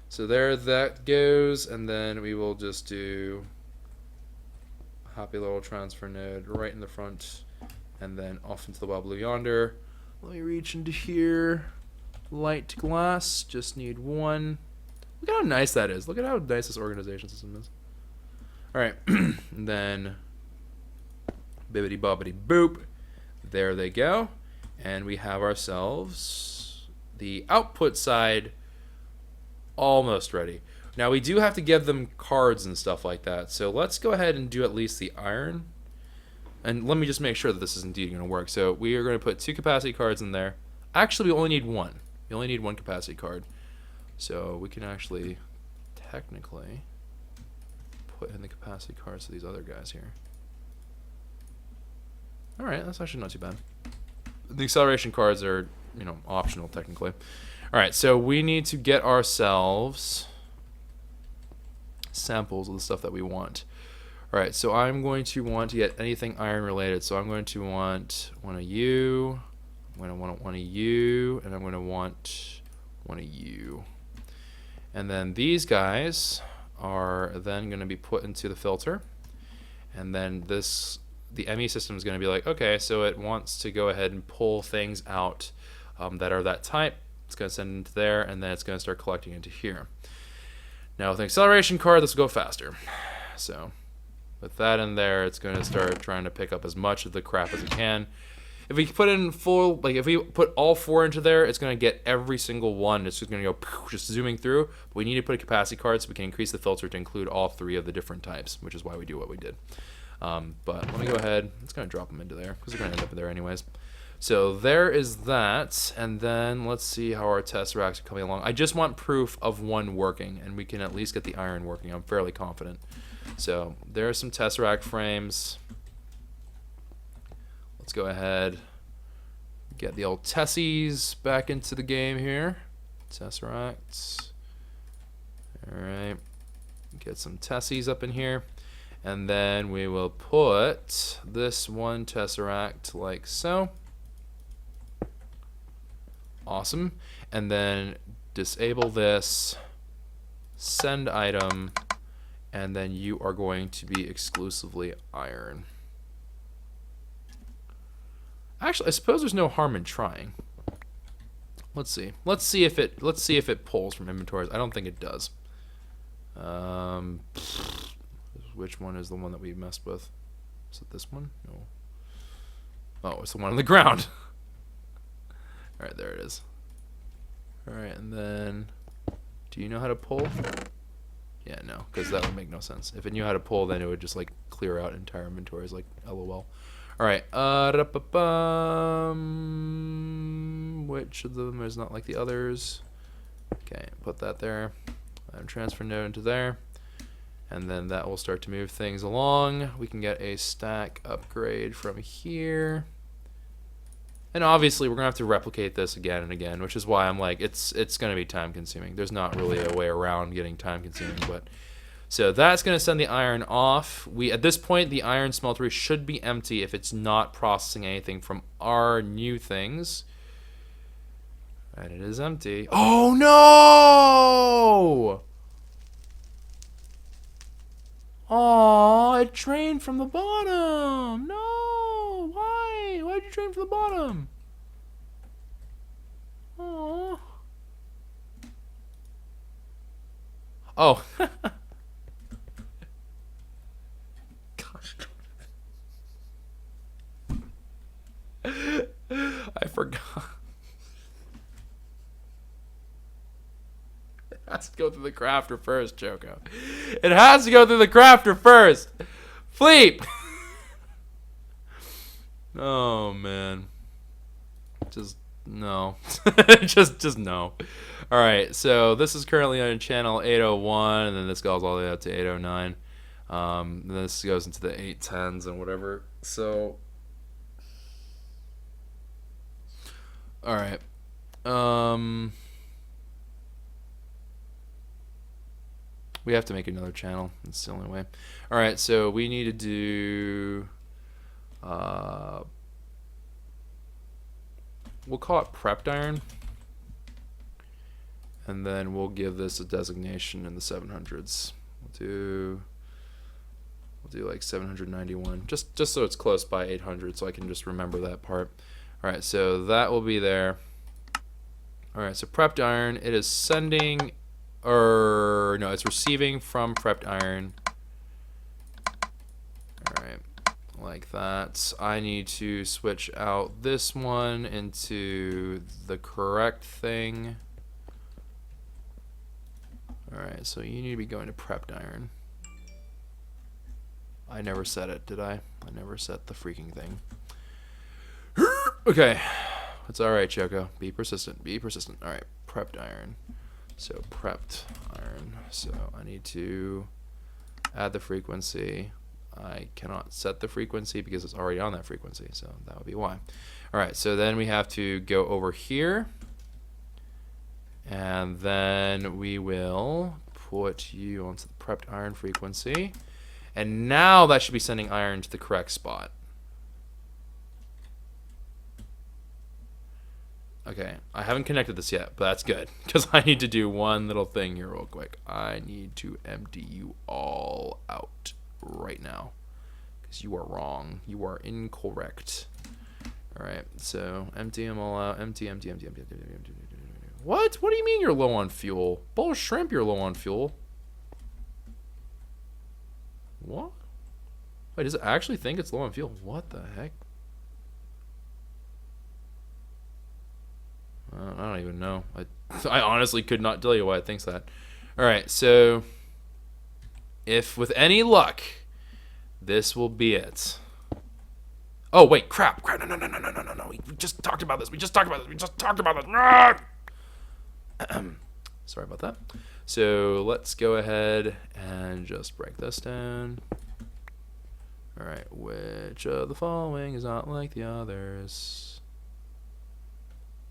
So there that goes. And then we will just do a happy little transfer node right in the front. And then off into the wobbly yonder. Let me reach into here. Light glass, just need one. Look at how nice that is. Look at how nice this organization system is. Alright, and then bibbity bobbity boop. There they go. And we have ourselves the output side almost ready. Now we do have to give them cards and stuff like that. So let's go ahead and do at least the iron. And let me just make sure that this is indeed going to work. So we are going to put 2 capacity cards in there. Actually, we only need 1. You only need 1 capacity card. So we can actually technically put in the capacity cards to these other guys here. Alright, that's actually not too bad. The acceleration cards are, you know, optional technically. Alright, so we need to get ourselves samples of the stuff that we want. Alright, so I'm going to want to get anything iron related. So I'm going to want one of you. I'm going to want one of you, and I'm going to want one of you. And then these guys are then going to be put into the filter. And then the ME system is going to be like, okay, so it wants to go ahead and pull things out that are that type. It's going to send it into there, and then it's going to start collecting into here. Now with an acceleration card, this will go faster. So with that in there, it's going to start trying to pick up as much of the crap as it can. If we put in full, like if we put all 4 into there, it's going to get every single one. It's just going to go just zooming through. But we need to put a capacity card so we can increase the filter to include all 3 of the different types, which is why we do what we did. But let me go ahead. It's going to drop them into there because they're going to end up in there anyways. So there is that. And then let's see how our tesseracts are coming along. I just want proof of 1 working, and we can at least get the iron working. I'm fairly confident. So there are some tesseract frames. Let's go ahead, get the old Tessies back into the game here. Tesseracts. Alright. Get some Tessies up in here. And then we will put this one tesseract like so. Awesome. And then disable this. Send item. And then you are going to be exclusively iron. Actually, I suppose there's no harm in trying. Let's see. Let's see if it pulls from inventories. I don't think it does. Which one is the one that we messed with? Is it this one? No. Oh, it's the one on the ground. All right, there it is. All right, and then, do you know how to pull? Yeah, no, because that would make no sense. If it knew how to pull, then it would just like clear out entire inventories, like LOL. All right. Which of them is not like the others? Okay, put that there. Transfer node into there. And then that will start to move things along. We can get a stack upgrade from here. And obviously we're going to have to replicate this again and again, which is why I'm like, it's going to be time consuming. There's not really a way around getting time consuming. But so that's going to send the iron off. At this point, the iron smeltery should be empty if it's not processing anything from our new things. And it is empty. Oh no! Oh, it drained from the bottom. No, why? Why'd you drain from the bottom? Oh. Oh. Gosh. I forgot. It has to go through the crafter first, Choco. It has to go through the crafter first. Fleep. Oh man. Just no. just no. All right. So this is currently on channel 801, and then this goes all the way up to 809. This goes into the 810s and whatever. So. All right. We have to make another channel. That's the only way. All right, so we need to do. We'll call it prepped iron, and then we'll give this a designation in the 700s. We'll do like 791, just so it's close by 800, so I can just remember that part. All right, so that will be there. All right, so prepped iron. It is sending. Or no, it's receiving from prepped iron. Alright, like that. I need to switch out this one into the correct thing. Alright, so you need to be going to prepped iron. I never set it, did I? I never set the freaking thing. Okay, it's alright, Choco. Be persistent, be persistent. Alright, prepped iron. So prepped iron. So I need to add the frequency. I cannot set the frequency because it's already on that frequency, so that would be why. All right, so then we have to go over here, and then we will put you onto the prepped iron frequency, and now that should be sending iron to the correct spot. Okay, I haven't connected this yet, but that's good, because I need to do one little thing here real quick. I need to empty you all out right now, because you are wrong. You are incorrect. All right, so empty them all out. Empty. What? What do you mean you're low on fuel? Bowl of shrimp, you're low on fuel. What? Wait, does it actually think it's low on fuel? What the heck? I don't even know. I honestly could not tell you why it thinks that. All right, so if with any luck, this will be it. Oh wait, crap! No! We just talked about this. We just talked about this. Sorry about that. So let's go ahead and just break this down. All right, which of the following is not like the others?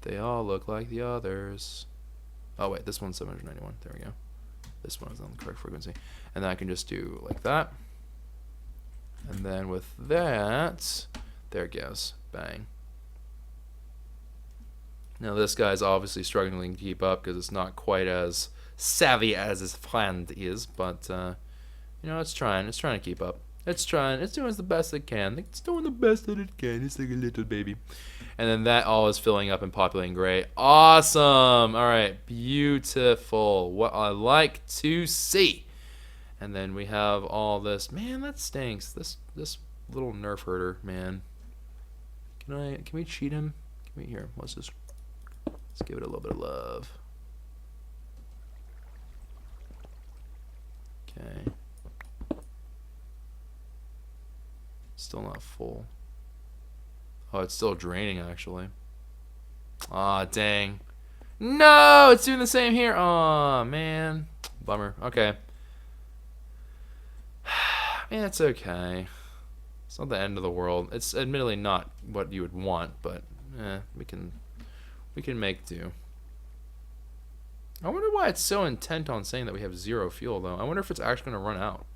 They all look like the others. Oh wait, this one's 791. There we go. This one is on the correct frequency. And then I can just do like that. And then with that, there it goes. Bang. Now this guy's obviously struggling to keep up because it's not quite as savvy as his friend is, but you know, it's trying to keep up. It's doing the best it can. It's doing the best that it can. It's like a little baby. And then that all is filling up and populating gray. Awesome. All right, beautiful. What I like to see. And then we have all this. Man, that stinks. This little nerf herder, man. Can we cheat him? Let's give it a little bit of love. Okay. Still not full. Oh, it's still draining, actually. Aw, dang. No, it's doing the same here. Aw, man. Bummer. Okay. Man, it's okay. It's not the end of the world. It's admittedly not what you would want, but we can make do. I wonder why it's so intent on saying that we have 0 fuel, though. I wonder if it's actually going to run out.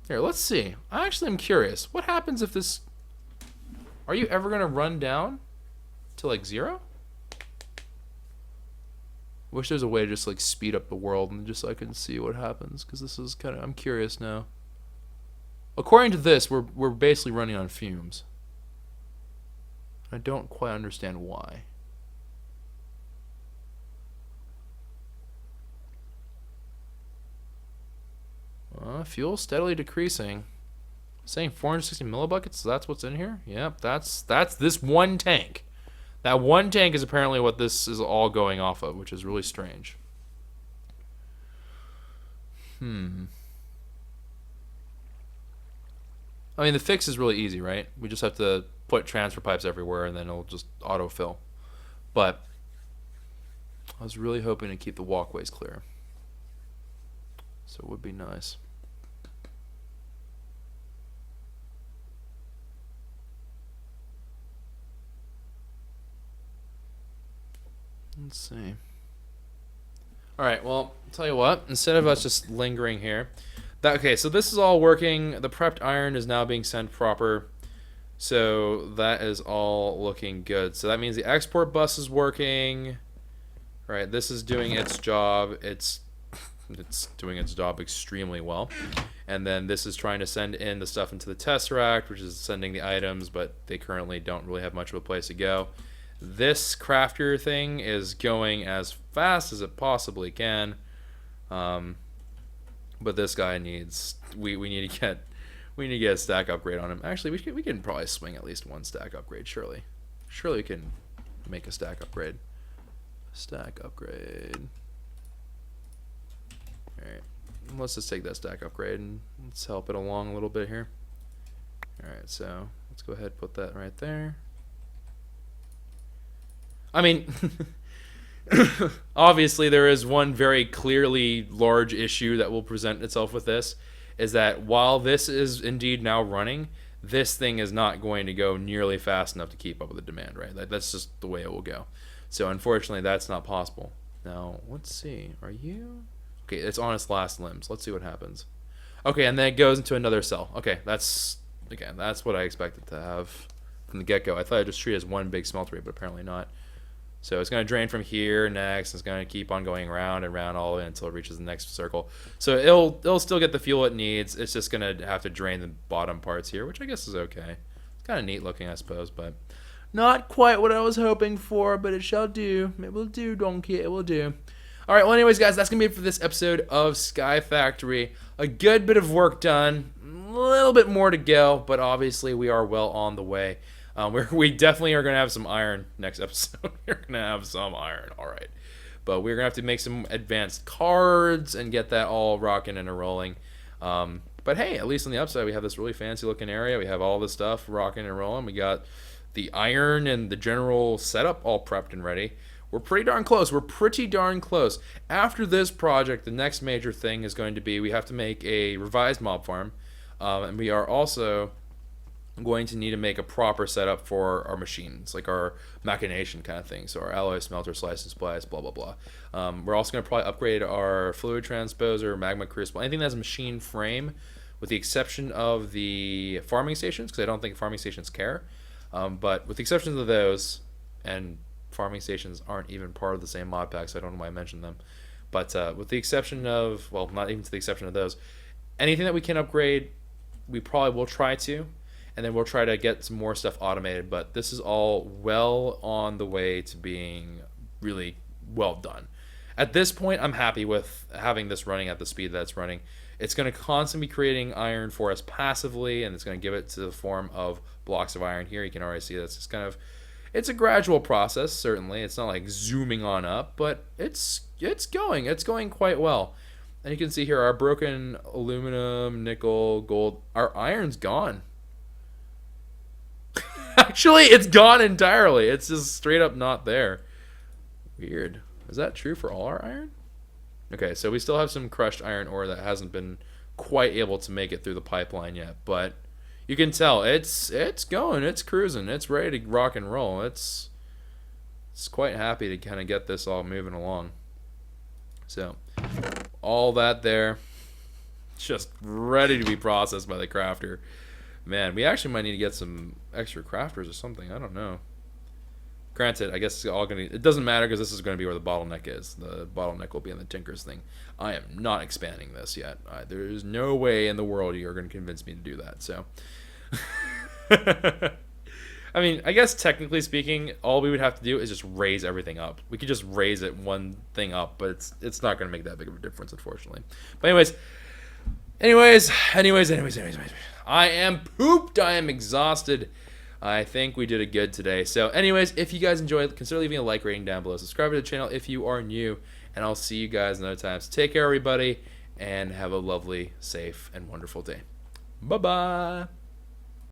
Here, let's see. I actually am curious. What happens if this... Are you ever going to run down to, like, 0? Wish there's a way to just, like, speed up the world and just so I can see what happens, because this is kind of... I'm curious now. According to this, we're basically running on fumes. I don't quite understand why. Fuel steadily decreasing. Saying 460 millibuckets, so that's what's in here? Yep, that's this one tank. That one tank is apparently what this is all going off of, which is really strange. I mean, the fix is really easy, right? We just have to put transfer pipes everywhere, and then it'll just autofill. But I was really hoping to keep the walkways clear. So it would be nice. Let's see. Alright, well, I'll tell you what. Instead of us just lingering here. Okay, so this is all working. The prepped iron is now being sent proper. So that is all looking good. So that means the export bus is working. Right, this is doing its job. It's doing its job extremely well. And then this is trying to send in the stuff into the tesseract, which is sending the items, but they currently don't really have much of a place to go. This crafter thing is going as fast as it possibly can. But this guy needs... We need to get a stack upgrade on him. Actually, we can probably swing at least one stack upgrade, surely. Surely we can make a stack upgrade. Stack upgrade. Alright. Let's just take that stack upgrade and let's help it along a little bit here. Alright, so let's go ahead and put that right there. I mean, obviously there is one very clearly large issue that will present itself with this, is that while this is indeed now running, this thing is not going to go nearly fast enough to keep up with the demand, right? That's just the way it will go. So unfortunately, that's not possible. Now, let's see. Are you... Okay, it's on its last limbs. Let's see what happens. Okay, and then it goes into another cell. Okay, that's what I expected to have from the get-go. I thought I'd just treat it as one big smeltery, but apparently not. So it's going to drain from here next. It's going to keep on going round and round all the way until it reaches the next circle. So it'll still get the fuel it needs. It's just going to have to drain the bottom parts here, which I guess is okay. It's kind of neat looking, I suppose, but not quite what I was hoping for, but it shall do. It will do, donkey. It will do. All right, well, anyways, guys, that's going to be it for this episode of Sky Factory. A good bit of work done. A little bit more to go, but obviously we are well on the way. We definitely are going to have some iron next episode. We're going to have some iron, all right. But we're going to have to make some advanced cards and get that all rocking and rolling. But hey, at least on the upside, we have this really fancy looking area. We have all this stuff rocking and rolling. We got the iron and the general setup all prepped and ready. We're pretty darn close. We're pretty darn close. After this project, the next major thing is going to be we have to make a revised mob farm. And we are also going to need to make a proper setup for our machines, like our machination kind of thing. So our alloy, smelter, slice, and splice, blah, blah, blah. We're also going to probably upgrade our fluid transposer, magma crucible, anything that's a machine frame, with the exception of the farming stations, because I don't think farming stations care. But with the exception of those, and farming stations aren't even part of the same mod pack, so I don't know why I mentioned them. But with the exception of, well, not even to the exception of those, anything that we can upgrade, we probably will try to. And then we'll try to get some more stuff automated. But this is all well on the way to being really well done. At this point, I'm happy with having this running at the speed that it's running. It's going to constantly be creating iron for us passively, and it's going to give it to the form of blocks of iron here. You can already see that's just kind of... It's a gradual process, certainly. It's not like zooming on up, but it's going. It's going quite well. And you can see here our broken aluminum, nickel, gold. Our iron's gone. Actually, it's gone entirely. It's just straight up not there. Weird. Is that true for all our iron? Okay, so we still have some crushed iron ore that hasn't been quite able to make it through the pipeline yet, but you can tell it's going, it's cruising, it's ready to rock and roll. It's quite happy to kind of get this all moving along. So all that there, just ready to be processed by the crafter. Man, we actually might need to get some extra crafters or something. I don't know. Granted, I guess it's all gonna. It doesn't matter because this is going to be where the bottleneck is. The bottleneck will be in the Tinker's thing. I am not expanding this yet. There is no way in the world you are going to convince me to do that. So, I mean, I guess technically speaking, all we would have to do is just raise everything up. We could just raise it one thing up, but it's not going to make that big of a difference, unfortunately. But anyways, I am pooped. I am exhausted. I think we did a good today. So anyways, if you guys enjoyed, consider leaving a like rating down below. Subscribe to the channel if you are new. And I'll see you guys another time. So take care, everybody. And have a lovely, safe, and wonderful day. Bye-bye.